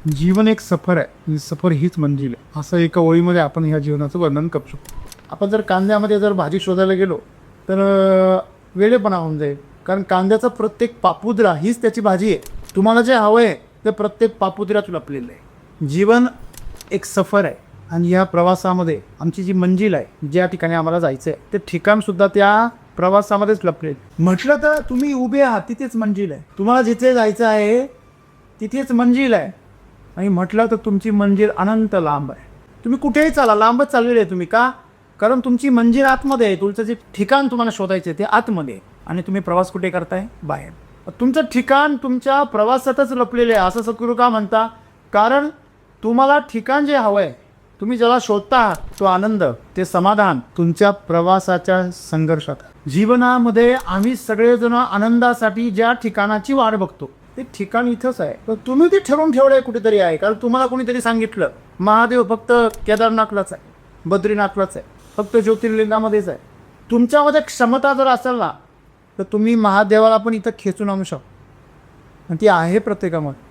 जीवन एक सफर आहे आणि सफर हीच मंजिल आहे, असं एका ओळीमध्ये आपण ह्या जीवनाचं वर्णन करू शकतो. आपण जर कांद्यामध्ये जर भाजी शोधायला गेलो तर वेळेपणा होऊन जाईल, कारण कांद्याचा प्रत्येक पापुद्रा हीच त्याची भाजी आहे. तुम्हाला जे हवं आहे ते प्रत्येक पापुद्र्यात लपलेलं आहे. जीवन एक सफर आहे आणि या प्रवासामध्ये आमची जी मंजिल आहे, ज्या ठिकाणी आम्हाला जायचं आहे ते ठिकाणसुद्धा त्या प्रवासामध्येच लपले. म्हटलं तर तुम्ही उभे आहात तिथेच मंजिल आहे. तुम्हाला जिथे जायचं आहे तिथेच मंजिल आहे. आणि म्हटलं तर तुमची मंजिल अनंत लांब आहे. तुम्ही कुठेही चाला, लांबच चाललेले आहे तुम्ही. का? कारण तुमची मंजिल आतमध्ये आहे. तुमचं जे ठिकाण तुम्हाला शोधायचं आहे ते आतमध्ये आहे आणि तुम्ही प्रवास कुठे करताय? बाहेर. तुमचं ठिकाण तुमच्या प्रवासातच लपलेलं आहे असं सद्गुरू का म्हणता? कारण तुम्हाला ठिकाण जे हवं आहे, तुम्ही ज्याला शोधता तो आनंद, ते समाधान तुमच्या प्रवासाच्या संघर्षात. जीवनामध्ये आम्ही सगळेजण आनंदासाठी ज्या ठिकाणाची वाट बघतो ते ठिकाण इथंच आहे. तर तुम्ही ते ठरवून ठेवलंय कुठेतरी आहे, कारण तुम्हाला कोणीतरी सांगितलं महादेव फक्त केदारनाथलाच आहे, बद्रीनाथलाच आहे, फक्त ज्योतिर्लिंगामध्येच आहे. तुमच्यामध्ये क्षमता जर असेल ना तर तुम्ही महादेवाला पण इथं खेचून आणू शकता आणि ती आहे प्रत्येकामध्ये.